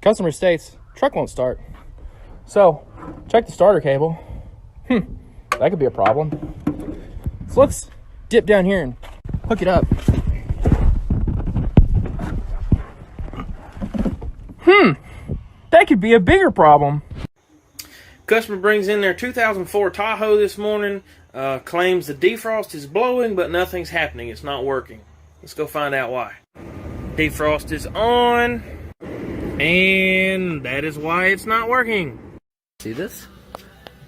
Customer states truck won't start. So, check the starter cable. That could be a problem. So let's dip down here and hook it up. That could be a bigger problem. Customer brings in their 2004 Tahoe this morning, claims the defrost is blowing, but nothing's happening. It's not working. Let's go find out why. Defrost is on, and that is why it's not working. See this?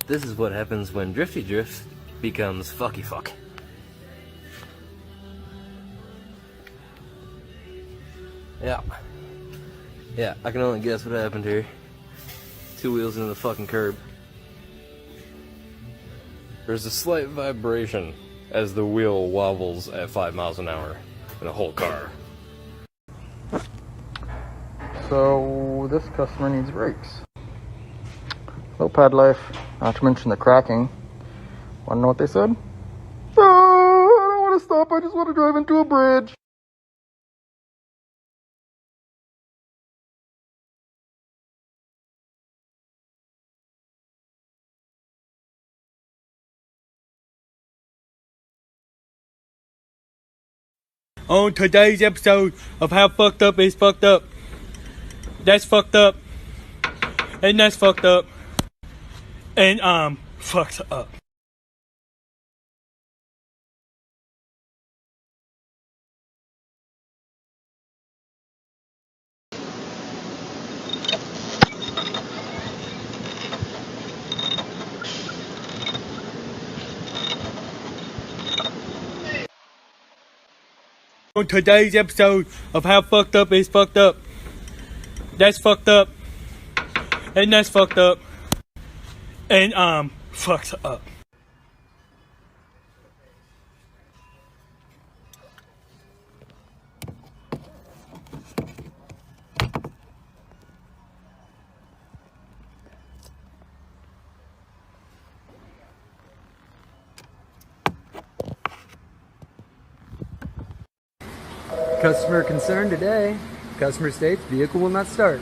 This is what happens when Drifty Drift becomes Fucky Fuck. Yeah, I can only guess what happened here. 2 wheels into the fucking curb. There's a slight vibration as the wheel wobbles at 5 miles an hour in a whole car. So this customer needs brakes. Low pad life, not to mention the cracking. Wanna know what they said? Oh, I don't want to stop, I just want to drive into a bridge. On today's episode of How Fucked Up Is Fucked Up. That's fucked up. And that's fucked up. And fucked up. On today's episode of How Fucked Up Is Fucked Up. That's fucked up. And that's fucked up. And fucked up. Customer concern today. Customer states vehicle will not start.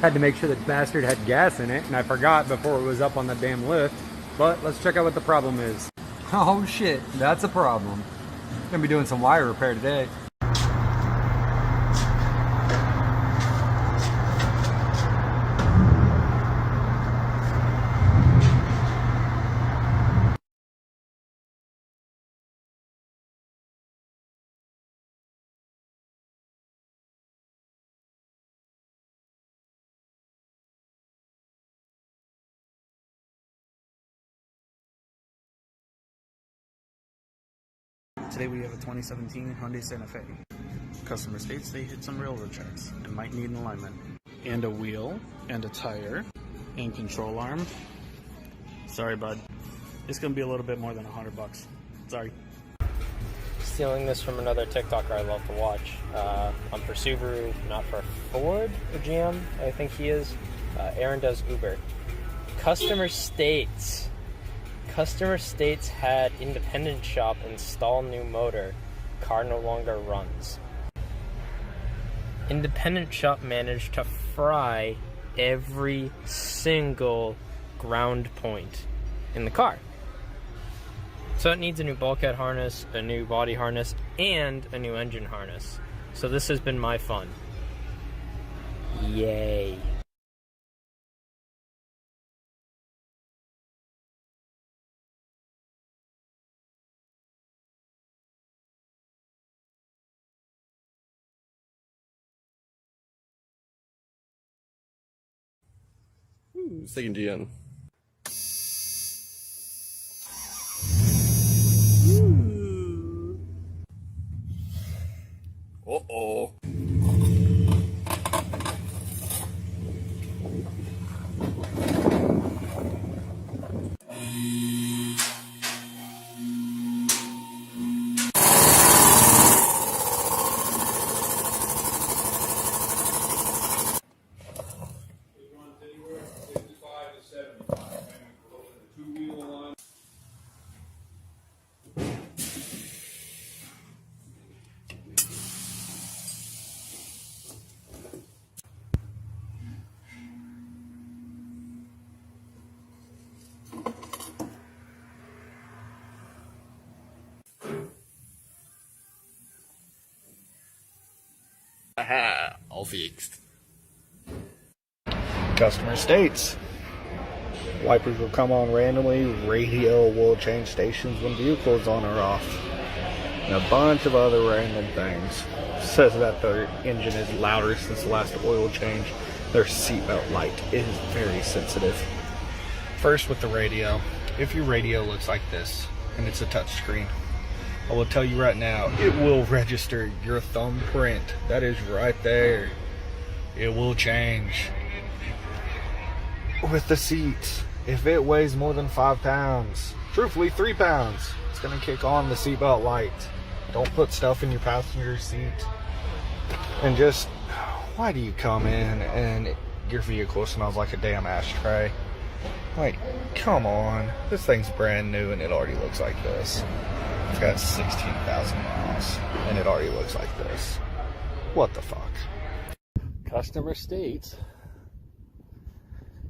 Had to make sure that bastard had gas in it, and I forgot before it was up on the damn lift. But let's check out what the problem is. Oh shit, that's a problem. Gonna be doing some wire repair today. Today we have a 2017 Hyundai Santa Fe. Customer states they hit some railroad tracks and might need an alignment. And a wheel, and a tire, and control arm. Sorry, bud. It's gonna be a little bit more than $100. Sorry. Stealing this from another TikToker I love to watch. I'm for Subaru, not for Ford or GM, I think he is. Aaron does Uber. Customer states had independent shop install new motor. Car no longer runs. Independent shop managed to fry every single ground point in the car. So it needs a new bulkhead harness, a new body harness, and a new engine harness. So this has been my fun. Yay. Second GN. Uh-oh. Aha, all fixed. Customer states wipers will come on randomly, radio will change stations when vehicles on or off, and a bunch of other random things. Says that their engine is louder since the last oil change. Their seatbelt light is very sensitive. First with the radio, if your radio looks like this and it's a touchscreen, I will tell you right now, it will register your thumbprint. That is right there. It will change. With the seats, if it weighs more than 5 pounds, truthfully 3 pounds, it's going to kick on the seatbelt light. Don't put stuff in your passenger seat. And just, why do you come in and your vehicle smells like a damn ashtray? Like, come on. This thing's brand new and it already looks like this. It's got 16,000 miles and it already looks like this. What the fuck? Customer states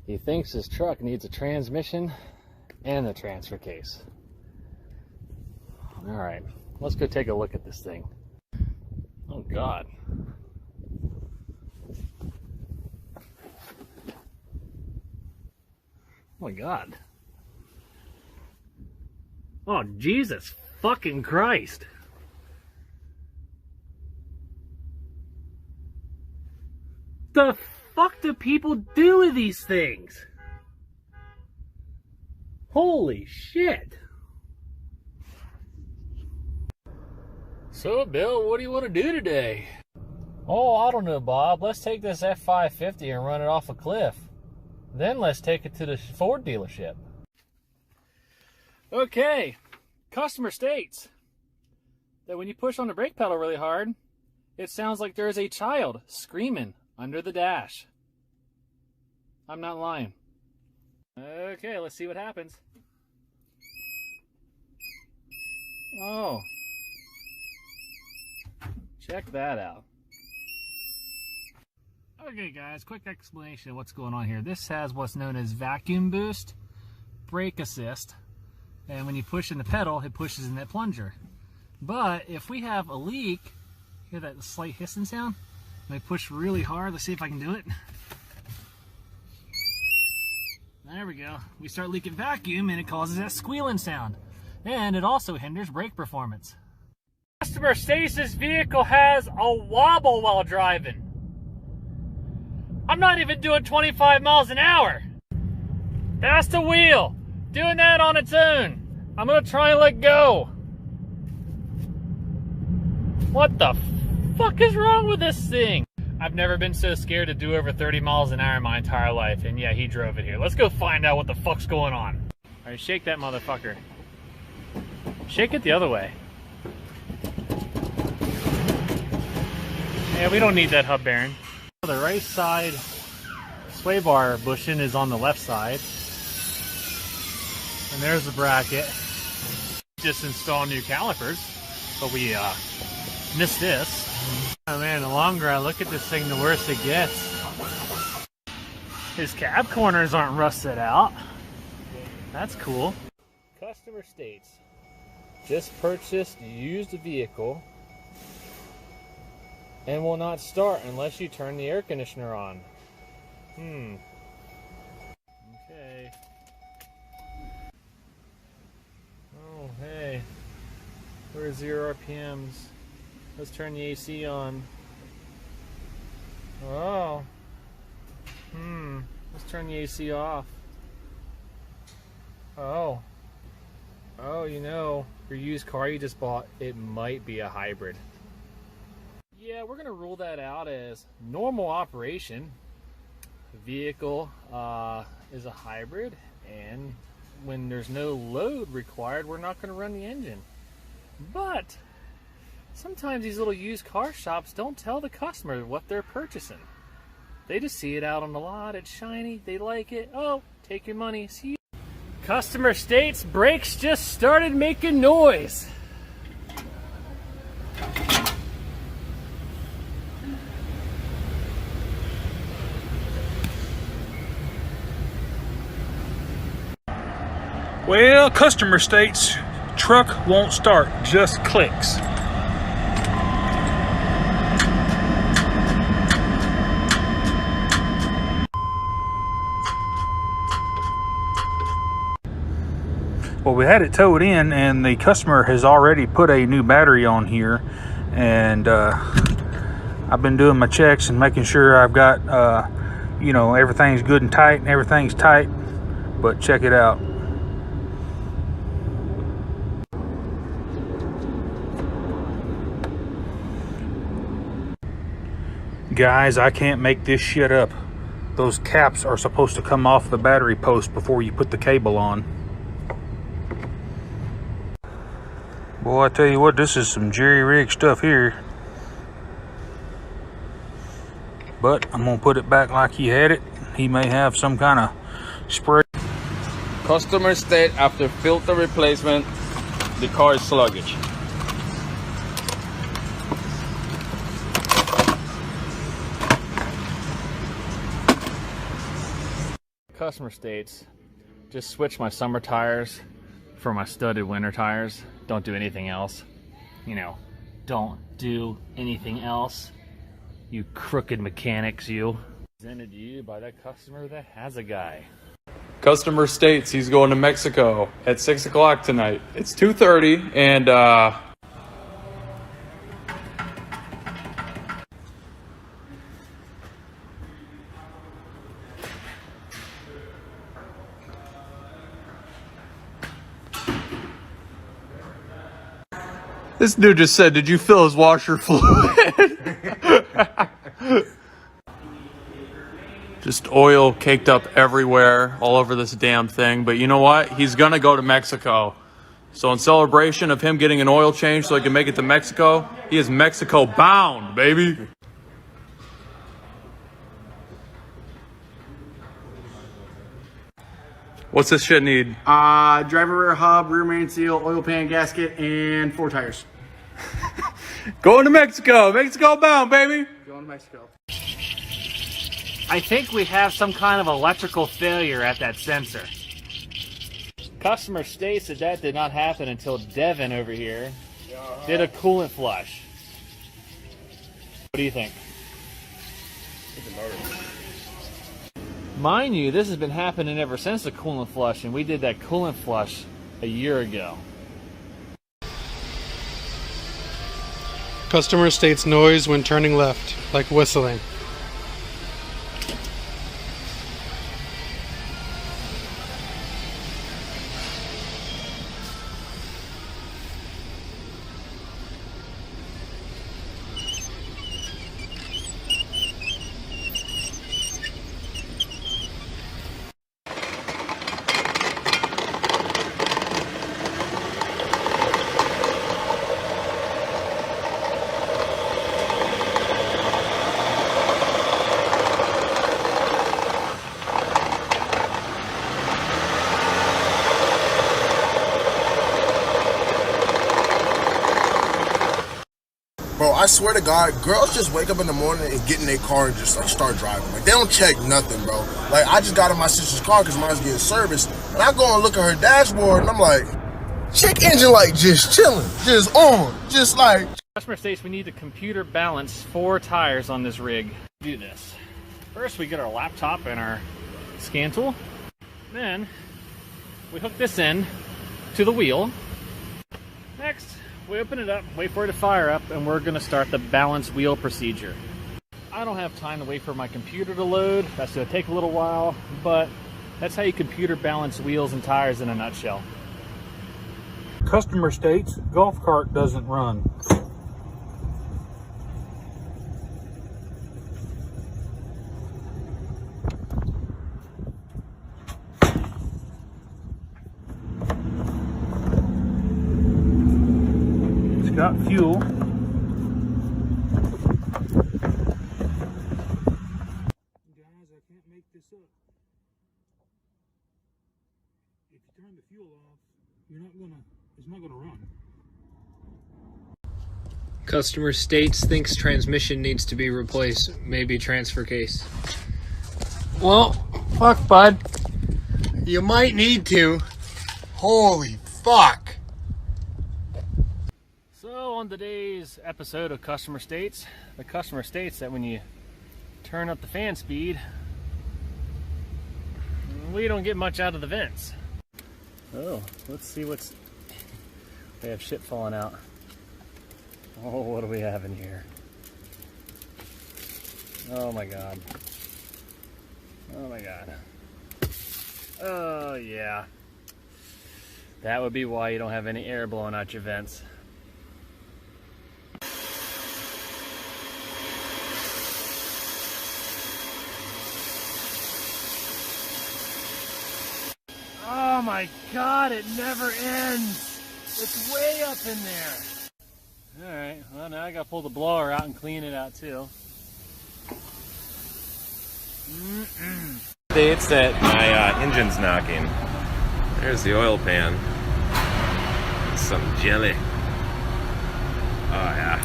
he thinks his truck needs a transmission and a transfer case. Alright, let's go take a look at this thing. Oh God. Oh my God. Oh Jesus fucking Christ. The fuck do people do with these things? Holy shit. So Bill, what do you want to do today? Oh, I don't know, Bob. Let's take this F550 and run it off a cliff. Then let's take it to the Ford dealership. Okay, customer states that when you push on the brake pedal really hard, it sounds like there is a child screaming under the dash. I'm not lying. Okay, let's see what happens. Oh. Check that out. Okay guys, quick explanation of what's going on here. This has what's known as vacuum boost, brake assist, and when you push in the pedal, it pushes in that plunger. But if we have a leak, hear that slight hissing sound? When I push really hard, let's see if I can do it. There we go. We start leaking vacuum and it causes that squealing sound. And it also hinders brake performance. Customer states this vehicle has a wobble while driving. I'm not even doing 25 miles an hour. That's the wheel. Doing that on its own. I'm gonna try and let go. What the fuck is wrong with this thing? I've never been so scared to do over 30 miles an hour in my entire life, and yeah, he drove it here. Let's go find out what the fuck's going on. Alright, shake that motherfucker. Shake it the other way. Yeah, we don't need that hub bearing. The right side sway bar bushing is on the left side. And there's the bracket. Just install new calipers, but we missed this. Oh man, the longer I look at this thing, the worse it gets. His cab corners aren't rusted out. That's cool. Customer states, just purchased used vehicle and will not start unless you turn the air conditioner on. Okay. Oh, hey. We're at 0 RPMs. Let's turn the AC on. Oh. Let's turn the AC off. Oh. Oh, you know, your used car you just bought, it might be a hybrid. Yeah, we're going to rule that out as normal operation. The vehicle is a hybrid, and when there's no load required, we're not going to run the engine. But sometimes these little used car shops don't tell the customer what they're purchasing. They just see it out on the lot, it's shiny, they like it. Oh, take your money, see you. Customer states brakes just started making noise. Well, customer states truck won't start, just clicks. Well, we had it towed in, and the customer has already put a new battery on here, and I've been doing my checks and making sure I've got you know, everything's good and tight, and everything's tight. But check it out. Guys, I can't make this shit up. Those caps are supposed to come off the battery post before you put the cable on. Boy, I tell you what, this is some jerry-rig stuff here. But I'm gonna put it back like he had it. He may have some kind of spray. Customer state after filter replacement, the car is sluggish. Customer states, just switch my summer tires for my studded winter tires. Don't do anything else. You know, don't do anything else. You crooked mechanics, you. Presented to you by that customer that has a guy. Customer states he's going to Mexico at 6 o'clock tonight. It's 2:30 and this dude just said, did you fill his washer fluid? Just oil caked up everywhere, all over this damn thing. But you know what? He's gonna go to Mexico. So in celebration of him getting an oil change so he can make it to Mexico, he is Mexico bound, baby. What's this shit need? Driver rear hub, rear main seal, oil pan gasket, and 4 tires. Going to Mexico. Mexico bound, baby. Going to Mexico. I think we have some kind of electrical failure at that sensor. Customer states that that did not happen until Devin over here did a coolant flush. What do you think? Mind you, this has been happening ever since the coolant flush, and we did that coolant flush a year ago. Customer states noise when turning left, like whistling. Bro, I swear to God, girls just wake up in the morning and get in their car and just like start driving. Like they don't check nothing, bro. Like I just got in my sister's car because mine's getting serviced, and I go and look at her dashboard and I'm like, check engine light just chilling, just on, just like. Customer states we need to computer balance 4 tires on this rig. Do this. First, we get our laptop and our scan tool. Then we hook this in to the wheel. Next, we open it up, wait for it to fire up, and we're going to start the balance wheel procedure. I don't have time to wait for my computer to load. That's going to take a little while, but that's how you computer balance wheels and tires in a nutshell. Customer states golf cart doesn't run. It's got fuel. Guys, I can't make this up. If you turn the fuel off, it's not gonna run. Customer states thinks transmission needs to be replaced. Maybe transfer case. Well, fuck, bud. You might need to. Holy fuck. So on today's episode of Customer States, the customer states that when you turn up the fan speed, we don't get much out of the vents. Oh, let's see what's... We have shit falling out. Oh, what do we have in here? Oh my god. Oh my god. Oh yeah. That would be why you don't have any air blowing out your vents. Oh my god, it never ends! It's way up in there! Alright, well now I gotta pull the blower out and clean it out too. States that my engine's knocking. There's the oil pan. Some jelly. Oh yeah.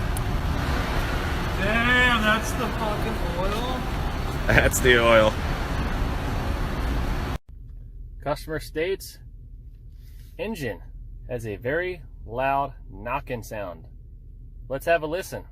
Damn, that's the fucking oil? That's the oil. Customer states, engine has a very loud knocking sound. Let's have a listen.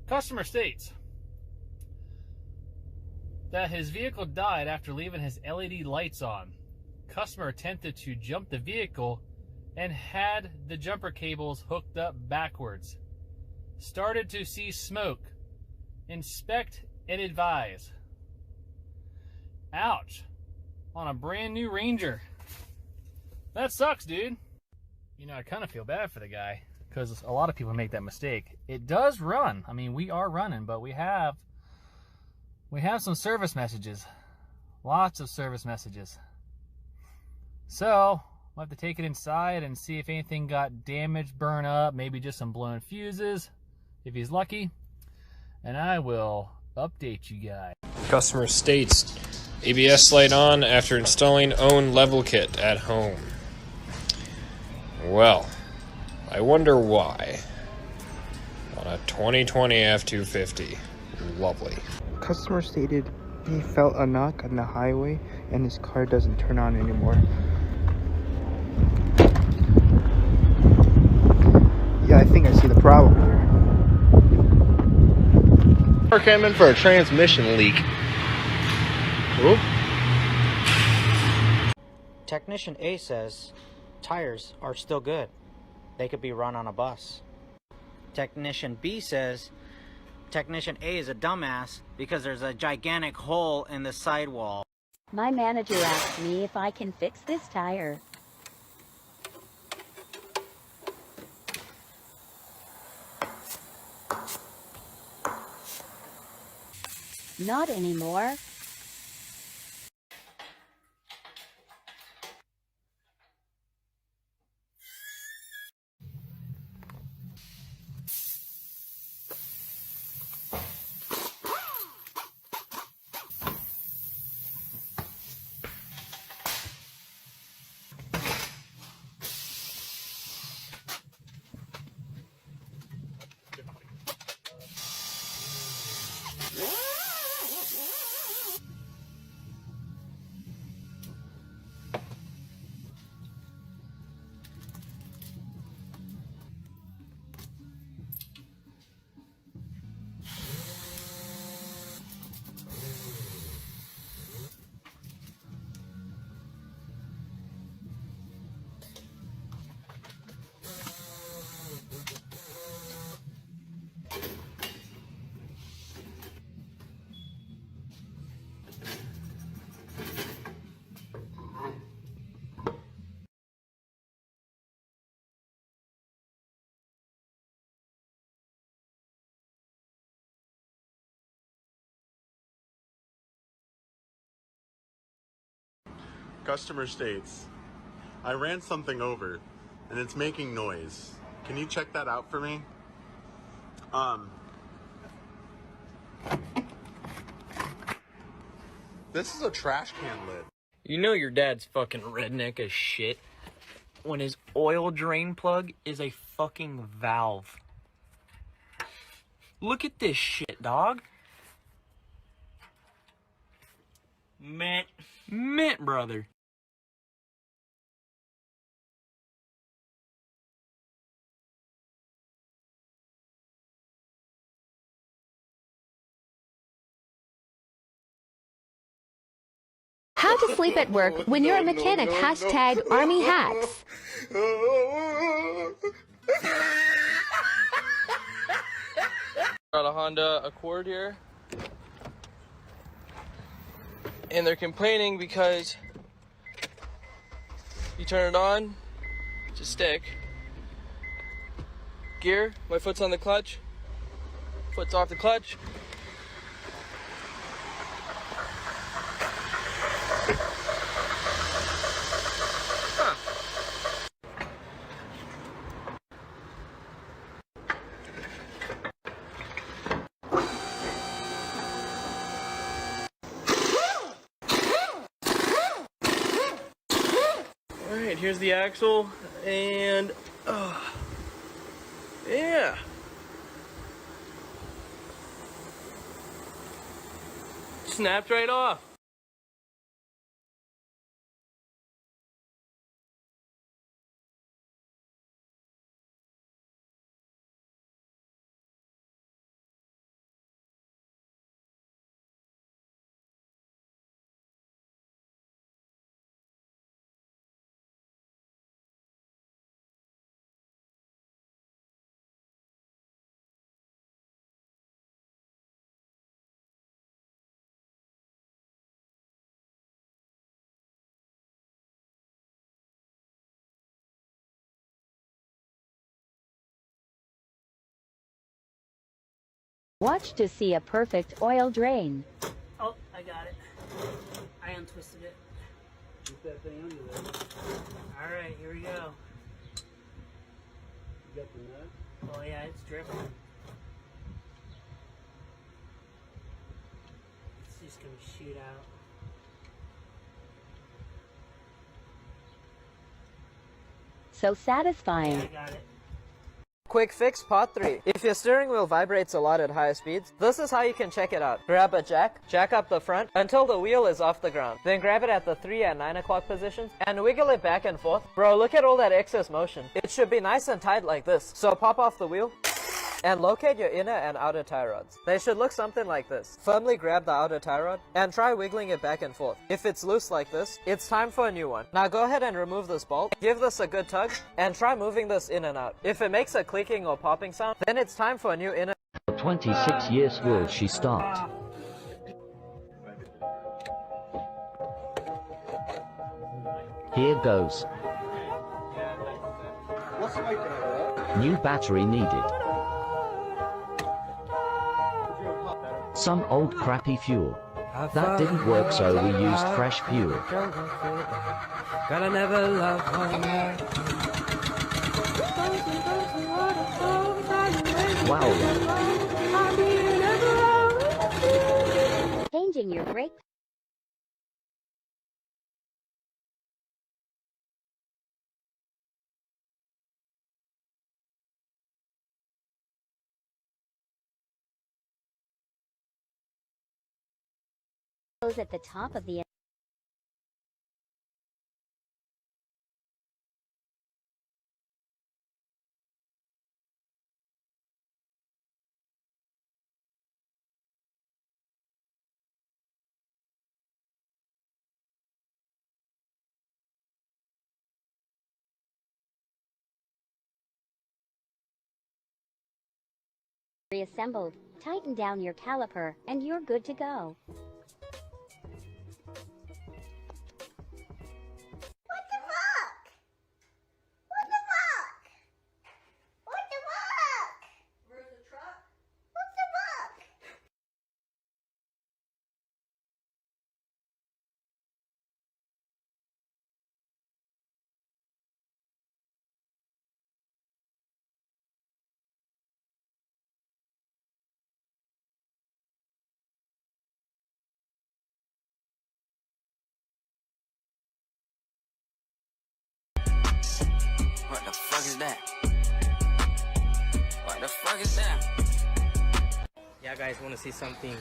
Customer states that his vehicle died after leaving his LED lights on. Customer attempted to jump the vehicle and had the jumper cables hooked up backwards. Started to see smoke. Inspect and advise. Ouch. On a brand new Ranger. That sucks, dude. You know, I kind of feel bad for the guy, because a lot of people make that mistake. It does run. I mean, we are running, but we have some service messages. Lots of service messages. So, we'll have to take it inside and see if anything got damaged, burned up, maybe just some blown fuses, if he's lucky. And I will update you guys. Customer states, ABS light on after installing own level kit at home. Well, I wonder why. On a 2020 F-250. Lovely. Customer stated he felt a knock on the highway and his car doesn't turn on anymore. Yeah, I think I see the problem here. Car came in for a transmission leak. Oop. Technician A says tires are still good. They could be run on a bus. Technician B says Technician A is a dumbass because there's a gigantic hole in the sidewall. My manager asked me if I can fix this tire. Not anymore. Customer states, I ran something over and it's making noise. Can you check that out for me? This is a trash can lid. You know your dad's fucking redneck as shit when his oil drain plug is a fucking valve. Look at this shit, dog. Mint, brother. How to sleep at work when you're a mechanic. Hashtag Army Hacks. Got a Honda Accord here, and they're complaining because you turn it on, it's a stick. Gear, my foot's on the clutch, foot's off the clutch. Alright, here's the axle, and yeah. Snapped right off. Watch to see a perfect oil drain. Oh, I got it. I untwisted it. Get that thing under there. Alright, here we go. You got the nut? Oh yeah, it's dripping. It's just gonna shoot out. So satisfying. I got it. Quick fix part 3. If your steering wheel vibrates a lot at higher speeds, this is how you can check it out. Grab a jack up the front until the wheel is off the ground. Then grab it at the 3 and 9 o'clock positions and wiggle it back and forth. Bro, look at all that excess motion. It should be nice and tight like this. So pop off the wheel and locate your inner and outer tie rods. They should look something like this. Firmly grab the outer tie rod and try wiggling it back and forth. If it's loose like this, it's time for a new one. Now go ahead and remove this bolt, give this a good tug, and try moving this in and out. If it makes a clicking or popping sound, then it's time for a new inner. 26 years will she start? Here goes. New battery needed. Some old crappy fuel. That didn't work, so we used fresh fuel. Gotta never love one. Wow. Changing your brake. At the top of the reassembled. Tighten down your caliper and you're good to go. What the fuck is that? What the fuck is that? Yeah, guys, want to see something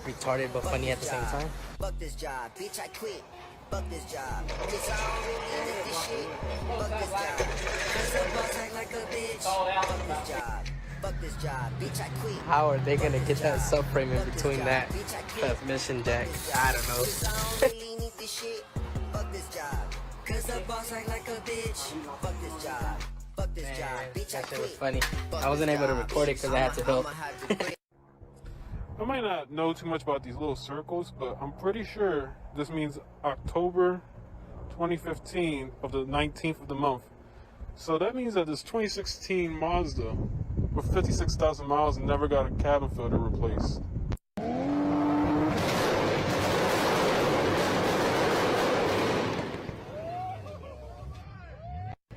retarded but funny at the same time? Fuck this job, bitch, I quit. Fuck this job, bitch, I don't really live this shit. Fuck this job, cause the boss act like a bitch. Fuck this job, fuck this job, bitch, I quit. How are they gonna get that subframe in between that transmission jack? I don't know. Cause I don't really need this shit. Fuck this job, cause the boss act like a bitch. Fuck this job, fuck this job, bitch, I That shit was quit. funny. I wasn't able to record it because I had to help. I might not know too much about these little circles, but I'm pretty sure this means October 2015 of the 19th of the month. So that means that this 2016 Mazda with 56,000 miles never got a cabin filter replaced.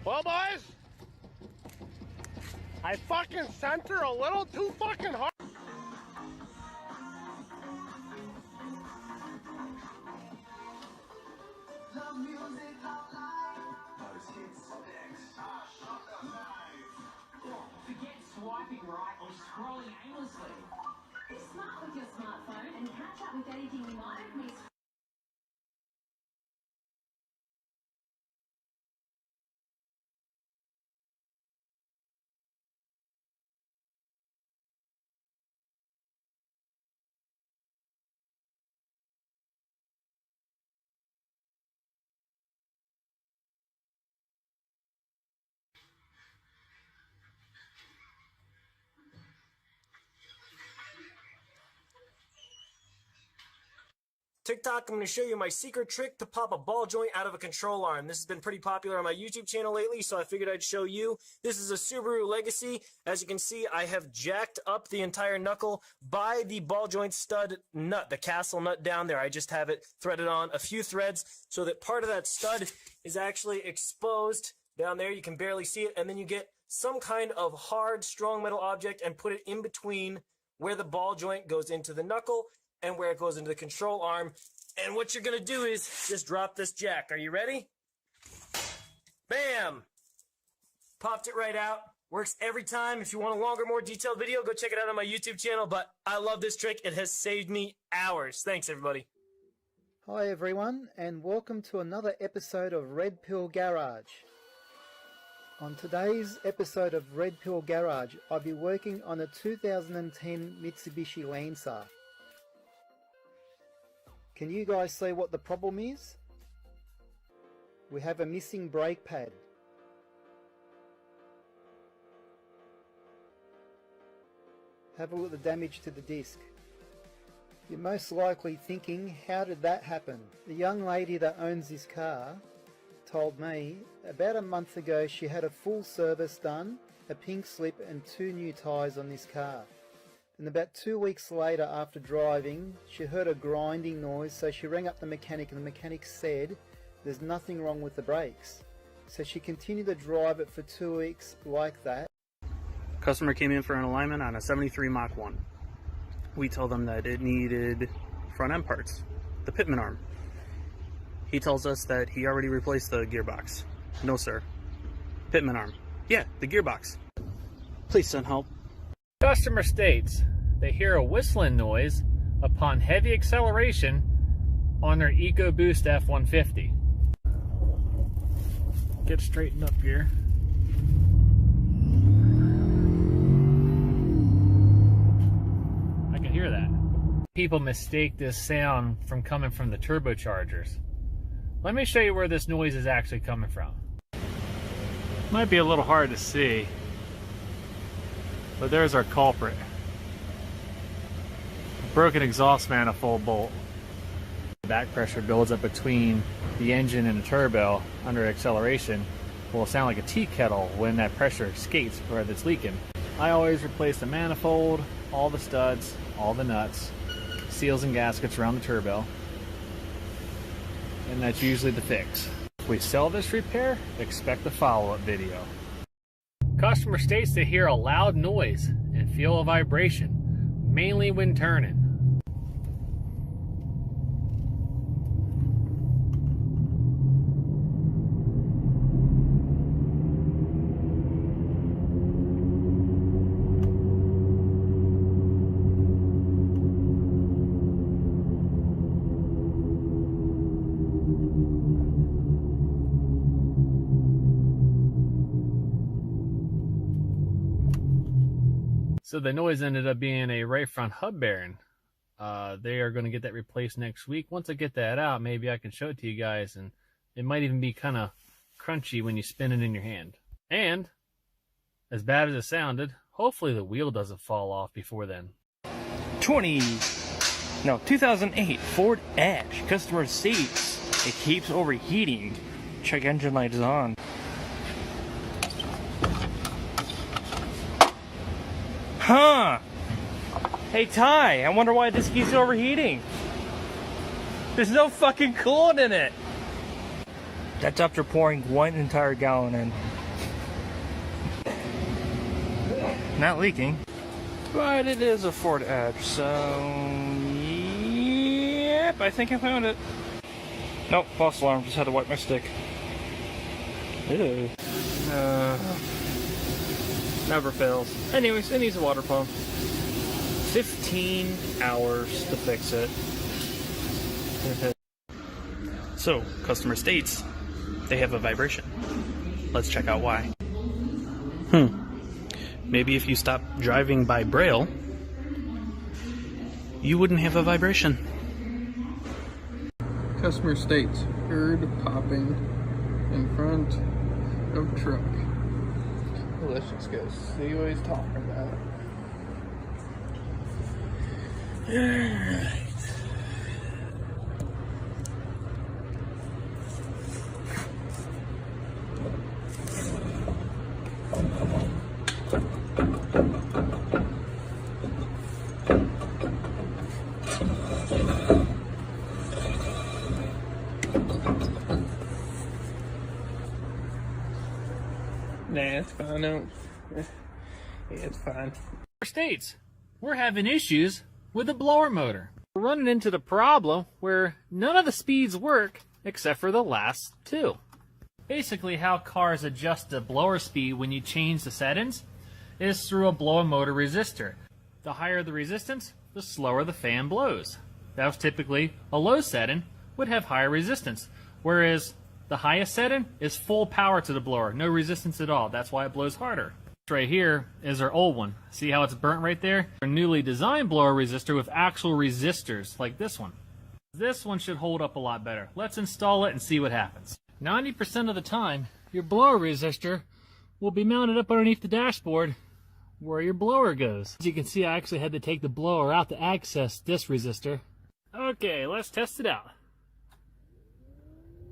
Well, boys, I fucking sent her a little too fucking hard. Forget swiping right or scrolling aimlessly. Be smart with your smartphone and catch up with anything you might have missed. TikTok, I'm going to show you my secret trick to pop a ball joint out of a control arm. This has been pretty popular on my YouTube channel lately, so I figured I'd show you. This is a Subaru Legacy. As you can see, I have jacked up the entire knuckle by the ball joint stud nut, the castle nut down there. I just have it threaded on a few threads so that part of that stud is actually exposed down there. You can barely see it, and then you get some kind of hard, strong metal object and put it in between where the ball joint goes into the knuckle and where it goes into the control arm. And what you're going to do is just drop this jack. Are you ready? Bam! Popped it right out. Works every time. If you want a longer, more detailed video, go check it out on my YouTube channel. But I love this trick. It has saved me hours. Thanks, everybody. Hi everyone, and welcome to another episode of Red Pill Garage. On today's episode of Red Pill Garage, I'll be working on a 2010 Mitsubishi Lancer. Can you guys see what the problem is? We have a missing brake pad. Have a look at the damage to the disc. You're most likely thinking, how did that happen? The young lady that owns this car told me about a month ago she had a full service done, a pink slip and 2 new tyres on this car. And about 2 weeks later, after driving, she heard a grinding noise, so she rang up the mechanic, and the mechanic said there's nothing wrong with the brakes. So she continued to drive it for 2 weeks like that. Customer came in for an alignment on a 73 Mach 1. We told them that it needed front end parts, the pitman arm. He tells us that he already replaced the gearbox. No sir. Pitman arm. Yeah, the gearbox. Please send help. Customer states they hear a whistling noise upon heavy acceleration on their EcoBoost F-150. Get straightened up here. I can hear that. People mistake this sound from coming from the turbochargers. Let me show you where this noise is actually coming from. Might be a little hard to see, but there's our culprit. A broken exhaust manifold bolt. Back pressure builds up between the engine and the turbo under acceleration. Will sound like a tea kettle when that pressure escapes where it's leaking. I always replace the manifold, all the studs, all the nuts, seals and gaskets around the turbo, and that's usually the fix. If we sell this repair, expect a follow-up video. Customer states they hear a loud noise and feel a vibration, mainly when turning. So the noise ended up being a right front hub bearing. They are going to get that replaced next week. Once I get that out, maybe I can show it to you guys, and it might even be kind of crunchy when you spin it in your hand. And as bad as it sounded, hopefully the wheel doesn't fall off before then. 2008 Ford Edge. Customer states it keeps overheating. Check engine light is on. Huh. Hey Ty, I wonder why this keeps overheating. There's no fucking coolant in it. That's after pouring 1 entire gallon in. Not leaking. But it is a Ford Edge, so yep, I think I found it. Nope, false alarm, just had to wipe my stick. Ew. Never fails. Anyways, it needs a water pump. 15 hours to fix it. So, customer states they have a vibration. Let's check out why. Maybe if you stop driving by Braille, you wouldn't have a vibration. Customer states, heard popping in front of truck. Well, let's just go see what he's talking about. Alright. Nah, it's fine. No. Yeah, it's fine. States, we're having issues with the blower motor. We're running into the problem where none of the speeds work except for the last 2. Basically, how cars adjust the blower speed when you change the settings is through a blower motor resistor. The higher the resistance, the slower the fan blows. That was typically a low setting would have higher resistance, whereas the highest setting is full power to the blower, no resistance at all. That's why it blows harder. This right here is our old one. See how it's burnt right there? Our newly designed blower resistor with actual resistors like this one. This one should hold up a lot better. Let's install it and see what happens. 90% of the time, your blower resistor will be mounted up underneath the dashboard where your blower goes. As you can see, I actually had to take the blower out to access this resistor. Okay, let's test it out.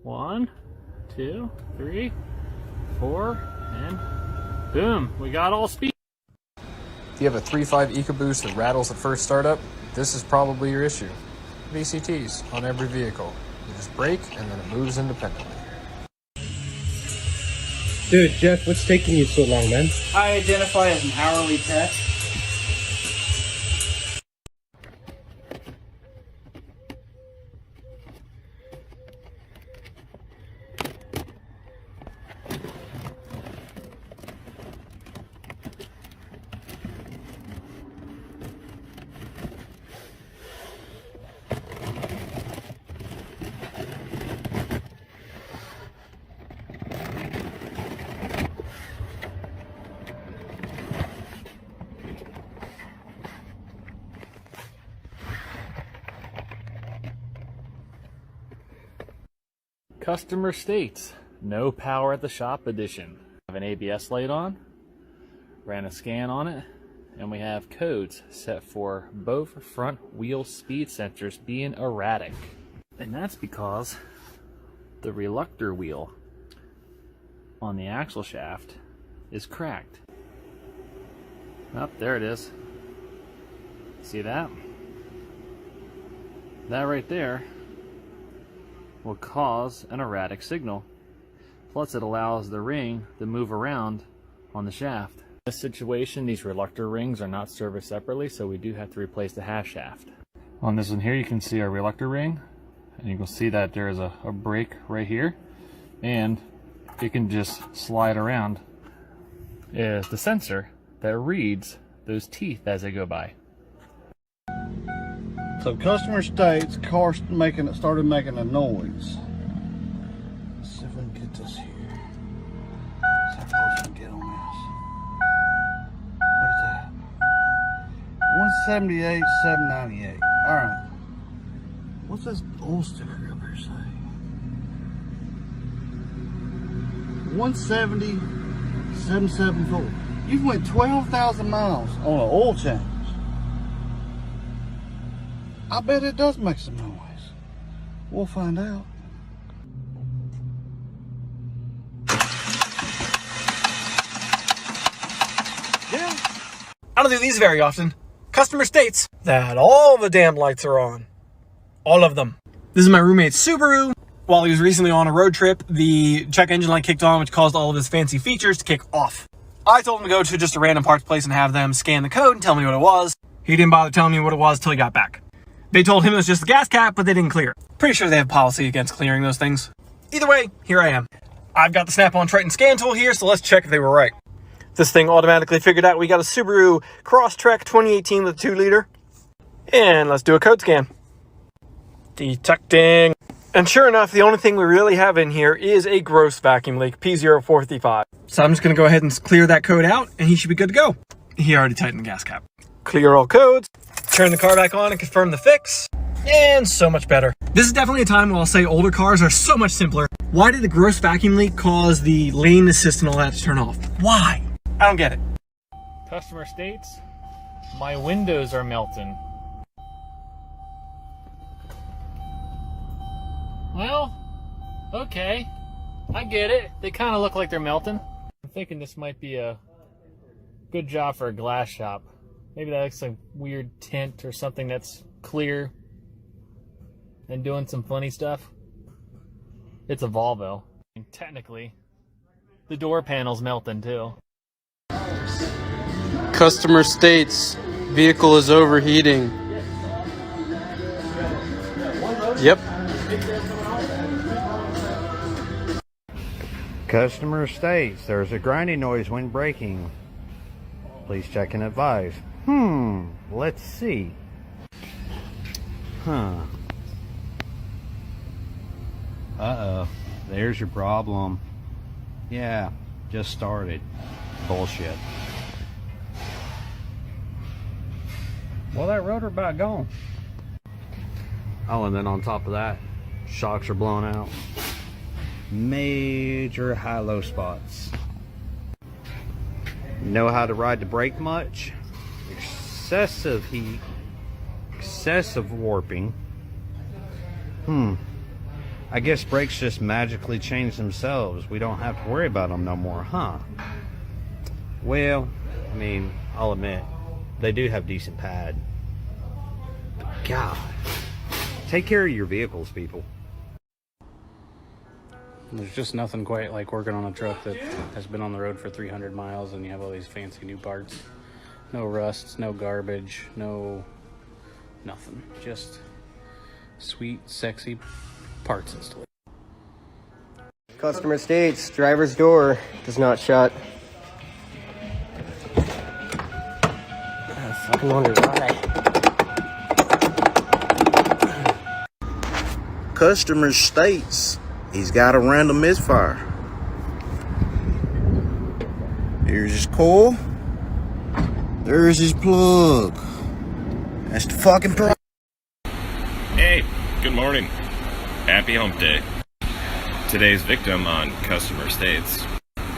1, 2, 3, 4, and boom, we got all speed. If you have a 3.5 EcoBoost that rattles at first startup, this is probably your issue. VCTs on every vehicle. You just brake and then it moves independently. Dude, Jeff, what's taking you so long, man? I identify as an hourly tech. Customer states, no power at the shop edition. Have an ABS light on, ran a scan on it, and we have codes set for both front wheel speed sensors being erratic. And that's because the reluctor wheel on the axle shaft is cracked. Oh, there it is. See that? That right there will cause an erratic signal. Plus it allows the ring to move around on the shaft. In this situation, these reluctor rings are not serviced separately, so we do have to replace the half shaft. On this one here, you can see our reluctor ring, and you can see that there is a brake right here, and it can just slide around. Is the sensor that reads those teeth as they go by. So customer states car started making a noise. Let's see if we can get this here. See how close we can get on this. What is that? 178, 798. All right. What's this old sticker up here say? 170, 774. You've went 12,000 miles on an oil change. I bet it does make some noise. We'll find out. I don't do these very often. Customer states that all the damn lights are on. All of them. This is my roommate's Subaru. While he was recently on a road trip, the check engine light kicked on, which caused all of his fancy features to kick off. I told him to go to just a random parts place and have them scan the code and tell me what it was. He didn't bother telling me what it was until he got back. They told him it was just the gas cap, but they didn't clear it. Pretty sure they have policy against clearing those things. Either way, here I am. I've got the Snap-on Triton scan tool here, so let's check if they were right. This thing automatically figured out we got a Subaru Crosstrek 2018 with a 2-liter. And let's do a code scan. Detecting. And sure enough, the only thing we really have in here is a gross vacuum leak, P0435. So I'm just going to go ahead and clear that code out, and he should be good to go. He already tightened the gas cap. Clear all codes. Turn the car back on and confirm the fix. And so much better. This is definitely a time where I'll say older cars are so much simpler. Why did the gross vacuum leak cause the lane assist and all that to turn off? Why? I don't get it. Customer states, my windows are melting. Well, okay. I get it. They kind of look like they're melting. I'm thinking this might be a good job for a glass shop. Maybe that looks like weird tint or something that's clear and doing some funny stuff. It's a Volvo. And technically, the door panel's melting too. Customer states vehicle is overheating. Yep. Customer states there's a grinding noise when braking. Please check and advise. Let's see. Uh-oh. There's your problem. Yeah, just started. Bullshit. Well, that rotor about gone. Oh, and then on top of that, shocks are blown out. Major high-low spots. Know how to ride the brake much? Excessive heat. Excessive warping. I guess brakes just magically change themselves. We don't have to worry about them no more, huh? Well, I mean, I'll admit, they do have decent pad. But God, take care of your vehicles, people. There's just nothing quite like working on a truck that has been on the road for 300 miles and you have all these fancy new parts. No rusts, no garbage, no nothing. Just sweet, sexy parts installation. Customer states driver's door does not shut. I fucking wonder why. Customer states he's got a random misfire. Here's his coil. There's his plug. That's the fucking problem. Hey, good morning. Happy hump day. Today's victim on Customer States.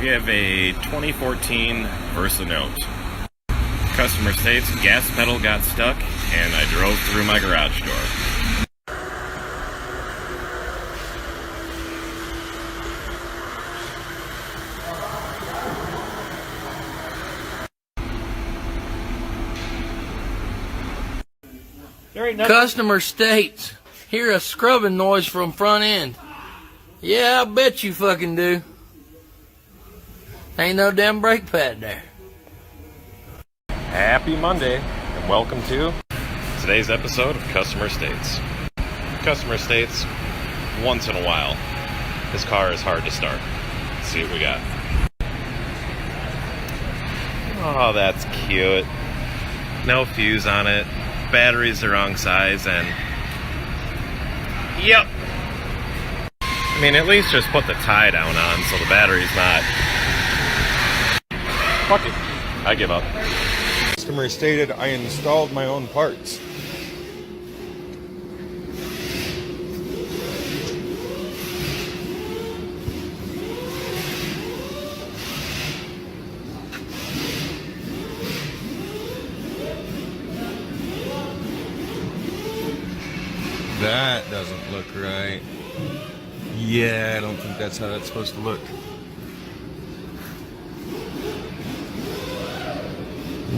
We have a 2014 Versanote. Customer states gas pedal got stuck and I drove through my garage door. Customer states, hear a scrubbing noise from front end. Yeah, I bet you fucking do. Ain't no damn brake pad there. Happy Monday, and welcome to today's episode of Customer States. Customer States, once in a while, this car is hard to start. Let's see what we got. Oh, that's cute. No fuse on it. Battery's the wrong size, and yep. I mean, at least just put the tie down on so the battery's not. Fuck it. I give up. customer stated I installed my own parts. That doesn't look right. Yeah, I don't think that's how that's supposed to look.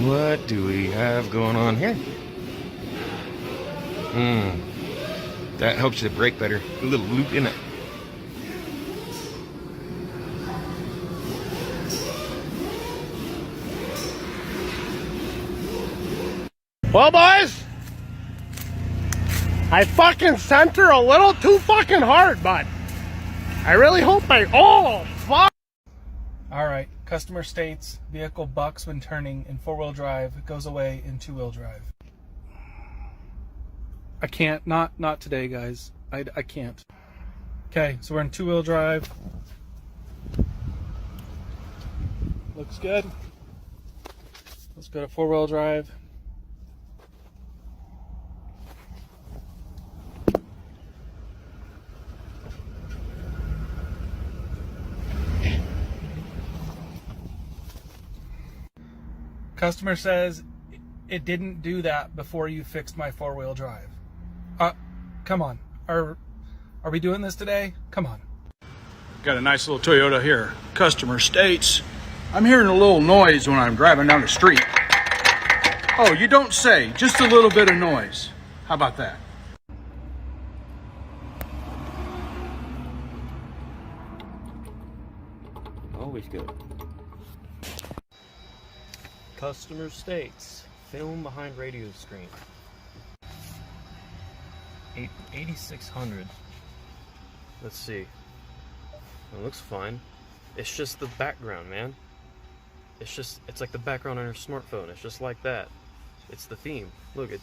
What do we have going on here? That helps you to brake better. A little loop in it. Well, boys, I fucking sent her a little too fucking hard, but I really hope I. Oh, fuck! Alright, customer states vehicle bucks when turning in 4-wheel drive, goes away in 2-wheel drive. I can't, not today, guys. I can't. Okay, so we're in 2-wheel drive. Looks good. Let's go to 4-wheel drive. Customer says it didn't do that before you fixed my 4-wheel drive. Come on. Are we doing this today? Come on. Got a nice little Toyota here. Customer states, I'm hearing a little noise when I'm driving down the street. Oh, you don't say. Just a little bit of noise. How about that? Always good. Customer states, film behind radio screen. 8600. Let's see. It looks fine. It's just the background, man. It's like the background on your smartphone. It's just like that. It's the theme. Look at.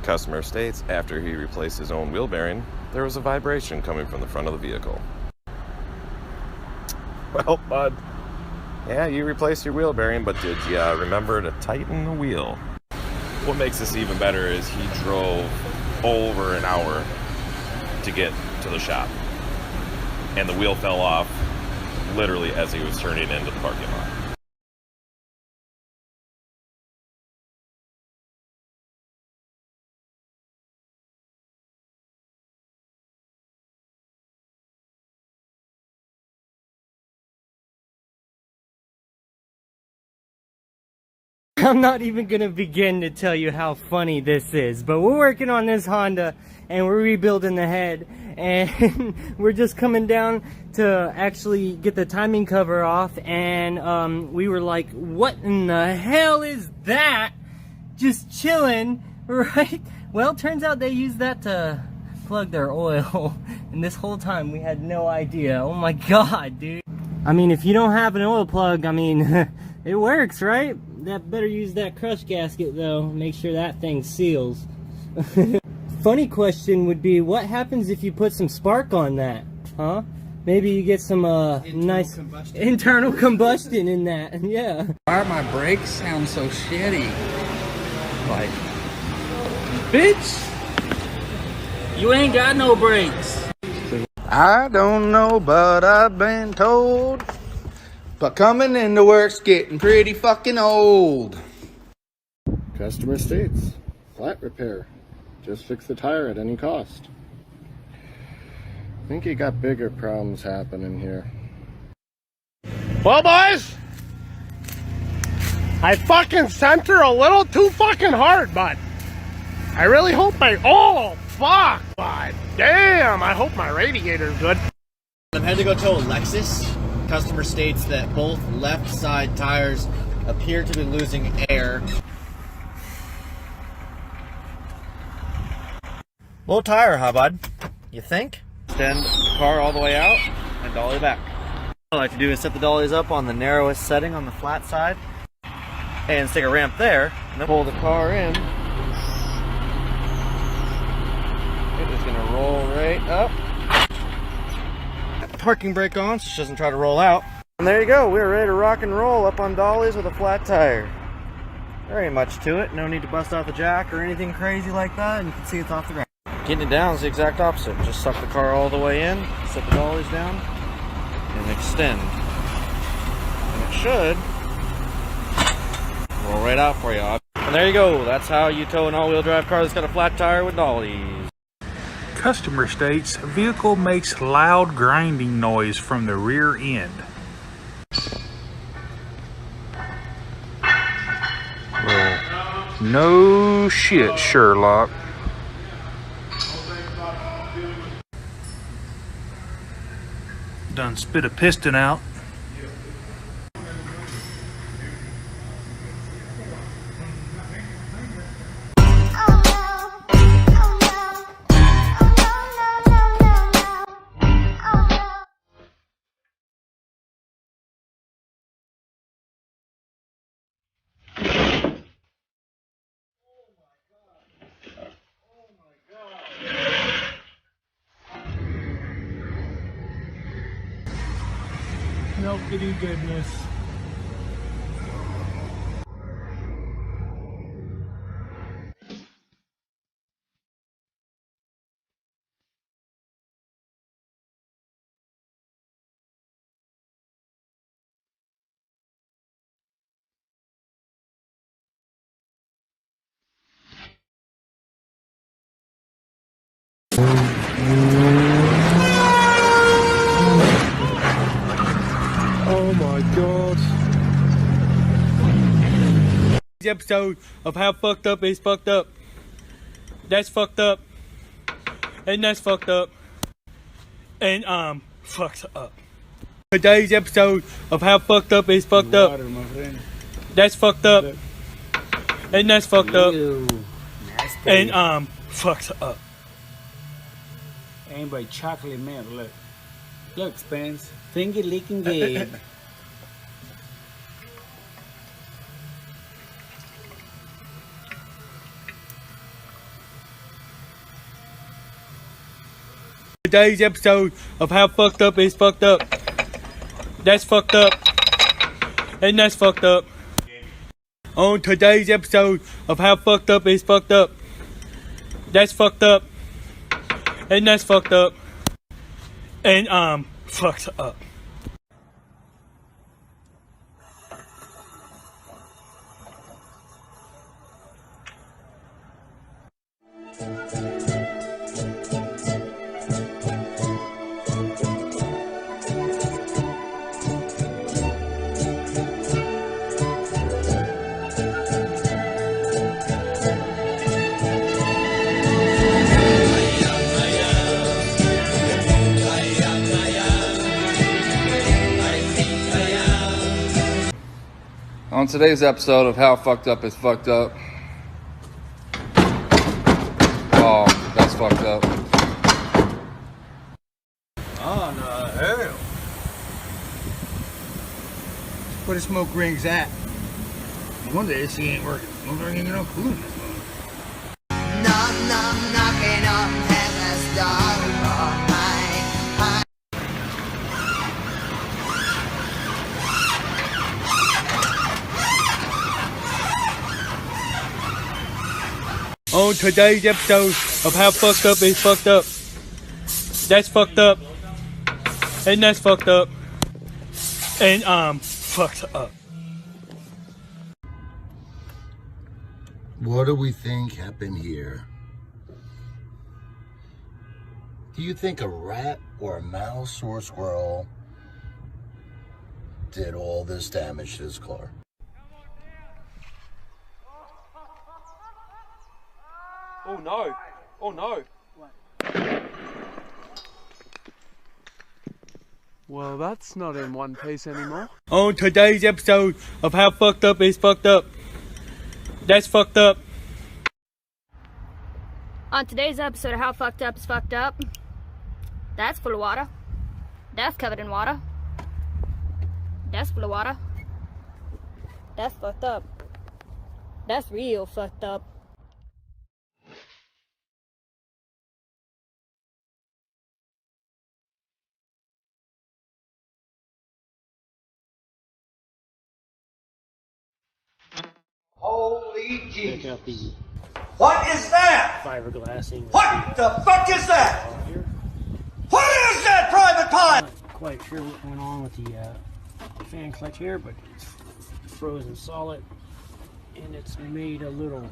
Customer states after he replaced his own wheel bearing, there was a vibration coming from the front of the vehicle. Well, bud, yeah, you replaced your wheel bearing, but did you remember to tighten the wheel? What makes this even better is he drove over an hour to get to the shop, and the wheel fell off literally as he was turning into the parking lot. I'm not even gonna begin to tell you how funny this is, but we're working on this Honda and we're rebuilding the head, and we're just coming down to actually get the timing cover off, and we were like, what in the hell is that? Just chilling, right? Well, turns out they use that to plug their oil, and this whole time we had no idea. Oh my god, dude. I mean, if you don't have an oil plug, I mean, it works, right? That better use that crush gasket though. Make sure that thing seals. Funny question would be, what happens if you put some spark on that? Huh? Maybe you get some nice internal combustion in that. Yeah. Why are my brakes sound so shitty? Like, bitch, You ain't got no brakes. I don't know, but I've been told. But coming into work's getting pretty fucking old. Customer states, flat repair. Just fix the tire at any cost. I think you got bigger problems happening here. Well, boys, I fucking sent her a little too fucking hard, but I really hope oh, fuck, but damn, I hope my radiator's good. I'm headed to go tow a Lexus. Customer states that both left side tires appear to be losing air. Low tire, huh, bud? You think? Extend the car all the way out and dolly back. What I like to do is set the dollies up on the narrowest setting on the flat side. and stick a ramp there, and then pull the car in. It is gonna roll right up. Got the parking brake on so she doesn't try to roll out. And there you go, we're ready to rock and roll up on dollies with a flat tire. There ain't much to it, no need to bust out the jack or anything crazy like that, and you can see it's off the ground. Getting it down is the exact opposite. Just suck the car all the way in, set the dollies down, and extend. And it should roll right out for you. And there you go, that's how you tow an all-wheel drive car that's got a flat tire with dollies. Customer states vehicle makes loud grinding noise from the rear end. Well, no shit, Sherlock. Done spit a piston out. No kitty goodness. Oh my god. This episode of How Fucked Up is Fucked Up. That's fucked up. And that's fucked up. And fucked up. Today's episode of How Fucked Up is Fucked Up. That's fucked up. And that's fucked up. And fucked up. Ain't by chocolate man, look. Look, Spence. Finger licking game. Today's episode of How Fucked Up is Fucked Up. That's fucked up. And that's fucked up. On today's episode of How Fucked Up is Fucked Up. That's fucked up. And that's fucked up. And fucked up. On today's episode of How Fucked Up is Fucked Up. Oh, that's fucked up. Oh, no, hell. Where the smoke rings at? No wonder AC ain't working. Smoke ring ain't no cooling this one. Knocking on heaven's door. On today's episode of How Fucked Up is Fucked Up. That's fucked up. And that's fucked up. And fucked up. What do we think happened here? Do you think a rat or a mouse or a squirrel did all this damage to this car? Oh no! Oh no! Well, that's not in one piece anymore. On today's episode of How Fucked Up is Fucked Up. That's fucked up. On today's episode of How Fucked Up is Fucked Up. That's full of water. That's covered in water. That's full of water. That's fucked up. That's real fucked up. Holy Check out the What is that? fiberglassing. What the fuck is that? What is that, Private Pie? Not quite sure what went on with the fan clutch here, but it's frozen solid, and it's made a little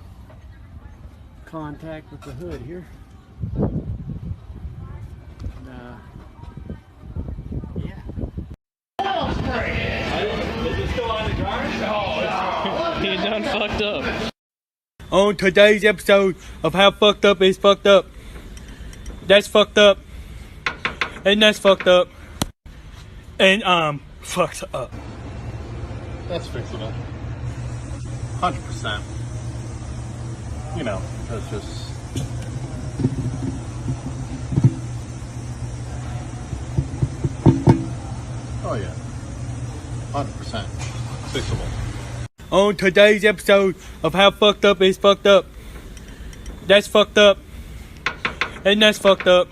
contact with the hood here. And, He done fucked up. On today's episode of How Fucked Up Is Fucked Up. That's fucked up. And that's fucked up. And fucked up. That's fixable. 100%. You know, that's just... Oh yeah. 100%. Fixable. On today's episode of How Fucked Up Is Fucked Up. That's fucked up. And that's fucked up.